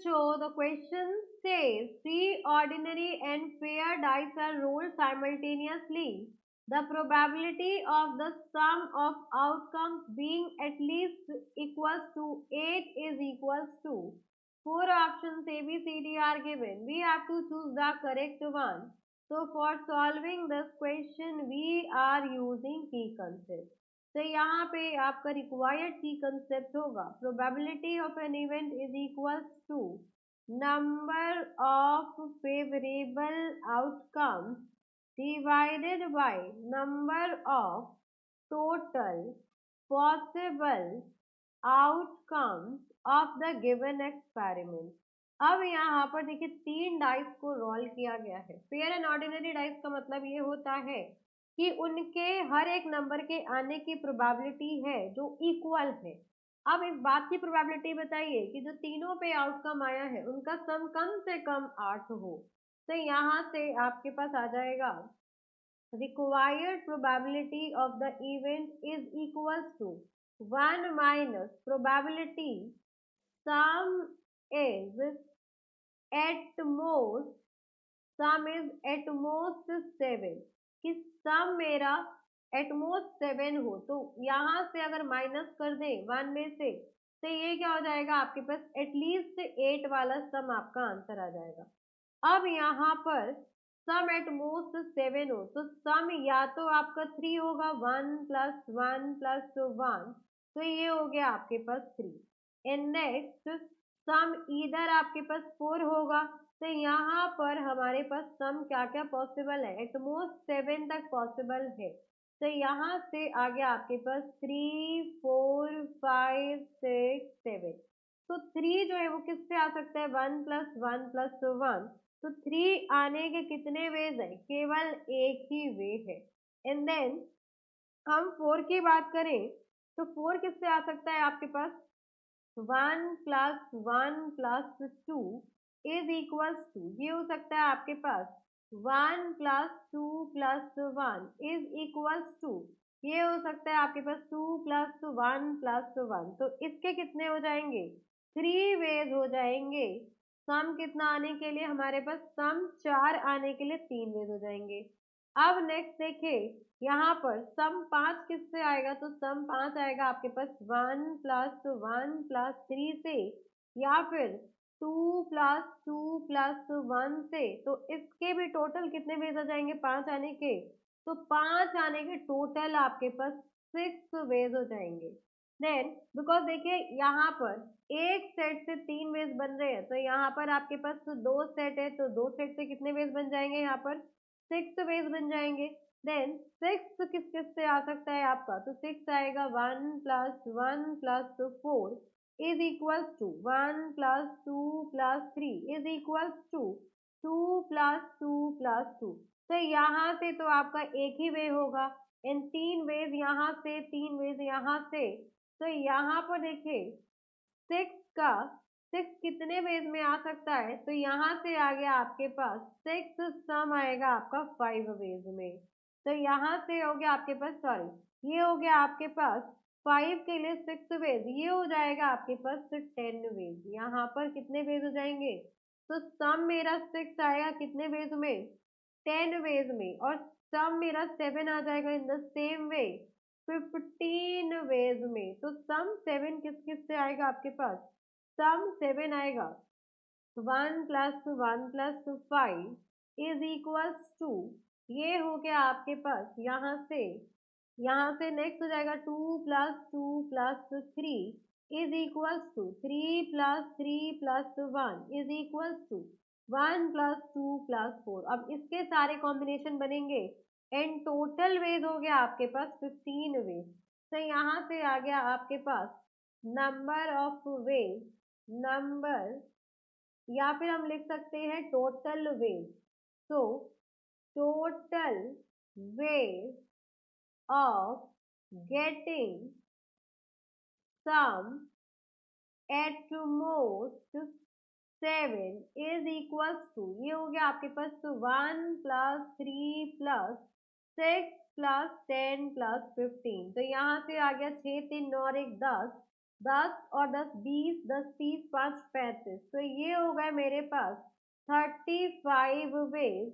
the question says three ordinary and fair dice are rolled simultaneously. The probability of the sum of outcomes being at least equals to 8 is equals to. Four options A, B, C, D are given. We have to choose the correct one. So for solving this question, we are using key concept. तो यहाँ पे आपका required की concept होगा probability of an event is equals to number of favourable outcomes divided by number of total possible outcomes of the given experiment. अब यहाँ पर देखिए तीन डाइस को रोल किया गया है। फेयर एंड ऑर्डिनरी डाइस का मतलब ये होता है कि उनके हर एक नंबर के आने की प्रोबेबिलिटी है जो इक्वल है। अब इस बात की प्रोबेबिलिटी बताइए कि जो तीनों पे आउटकम आया है उनका सम कम से कम 8 हो। तो यहाँ से आपके पास आ जाएगा required probability of the event is equals to 1 minus probability sum is at most sum is at most 7 कि सम मेरा एटमोस्ट 7 हो। तो यहाँ से अगर माइनस कर दे 1 में से तो ये क्या हो जाएगा आपके पास एटलीस्ट 8 वाला सम आपका आंसर आ जाएगा। अब यहाँ पर सम एटमोस्ट 7 हो तो सम या तो आपका 3 होगा 1 प्लस 1 प्लस 1 तो ये हो गया आपके पास 3 एंड नेक्स्ट सम इधर आपके पास 4 होगा तो यहाँ पर हमारे पास सम क्या क्या पॉसिबल है एटमोस्ट 7 तक पॉसिबल है। तो यहाँ से आ गया आपके पास 3 4 5 6 7 तो 3 जो है वो किससे आ सकता है 1 प्लस 1 प्लस 1 तो 3 आने के कितने वेज है केवल एक ही वे है। एंड देन हम 4 की बात करें तो 4 किससे आ सकता है आपके पास 1 plus 1 plus 2 is equals to ये हो सकता है आपके पास 1 plus 2 plus 1 is equals to ये हो सकता है आपके पास 2 प्लस 1 प्लस 1 तो इसके कितने हो जाएंगे 3 वेज हो जाएंगे। सम कितना आने के लिए हमारे पास सम 4 आने के लिए 3 वेज हो जाएंगे। अब नेक्स्ट देखिए यहाँ पर सम 5 किससे आएगा तो सम 5 आएगा आपके पास 1 प्लस 1 प्लस 3 से या फिर 2 प्लस 2 प्लस 1 से तो इसके भी टोटल कितने वेज आ जाएंगे 5 आने के तो 5 आने के टोटल आपके पास 6 वेज हो जाएंगे। देन बिकॉज देखिए यहाँ पर एक सेट से 3 वेज बन रहे हैं तो यहाँ पर आपके पास 2 सेट है तो 2 सेट से कितने वेज बन जाएंगे यहाँ पर 6 वेज बन जाएंगे। देन 6 किस किस से आ सकता है आपका तो 6 आएगा 1 plus 1 plus 4 is equals to 1 plus 2 plus 3 is equals to 2 plus 2 plus 2 तो यहाँ से तो आपका एक ही वे होगा एंड 3 वेज यहाँ से 3 वेज यहाँ से तो यहाँ पर देखिए 6 का 6 कितने वेज में आ सकता है तो यहाँ से आ गया आपके पास 6 सम आएगा आपका 5 वेज में। तो यहाँ से हो गया आपके पास सॉरी ये हो गया आपके पास 5 के लिए 6 वेज ये हो जाएगा आपके पास 10 वेज। यहाँ पर कितने वेज हो जाएंगे तो सम मेरा 6 आएगा कितने वेज में 10 वेज में और सम मेरा 7 आ जाएगा in the same way 15 ways में। तो सम 7 किस किस से आएगा आपके पास सम 7 आएगा 1 plus 1 plus 5 is equals to ये हो गया आपके पास यहाँ से नेक्स्ट हो जाएगा 2 plus 2 plus 3 is equals to 3 plus 3 plus 1 is equals to 1 plus 2 plus 4। अब इसके सारे कॉम्बिनेशन बनेंगे एंड टोटल वेज हो गया आपके पास 15 वेज। तो यहाँ से आ गया आपके पास नंबर ऑफ वेज नंबर या फिर हम लिख सकते हैं टोटल वेज। तो total ways of getting sum at most 7 is equals to ये हो गया आपके पास 1 प्लस 3 प्लस 6 प्लस 10 प्लस 15 तो यहाँ से आ गया 6 3 9 और 1 10 10 और 10 20, 10 30, 5 35, तो ये हो गए मेरे पास 35 वेज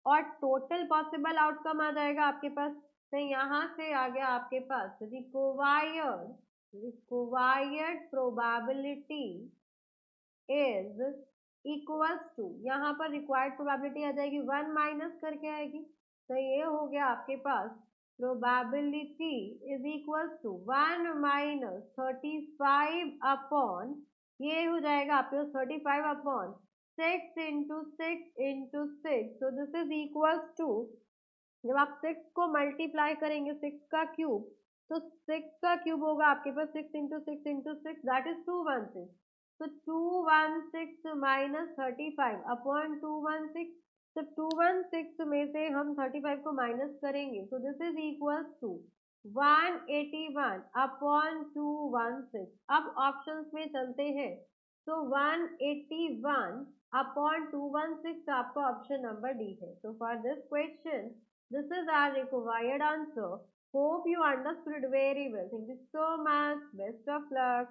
और टोटल पॉसिबल आउटकम आ जाएगा आपके पास। तो यहाँ से आ गया आपके पास required probability is equals to, यहाँ पर रिक्वायर्ड प्रोबेबिलिटी आ जाएगी 1 माइनस करके आएगी। तो ये हो गया आपके पास probability is equals to 1 minus 35 upon, ये हो जाएगा आपके पास 35 अपॉन 6 इंटू 6 इंटू 6, तो दिस इज इक्वल्स टू, जब आप 6 को मल्टीप्लाई करेंगे 6 का क्यूब, तो 6 का क्यूब होगा आपके पास 6 इंटू 6 इंटू 6, दैट इज 216। तो 216 माइनस 35 अपॉन 216, तो 216 में से हम 35 को माइनस करेंगे, तो this is equals to 181 upon 216। अब ऑप्शंस में चलते हैं, तो 181 अपॉन 216 आपका ऑप्शन नंबर डी है। तो for this question this is our required answer. Hope you understood very well. Thank you so much. Best of luck.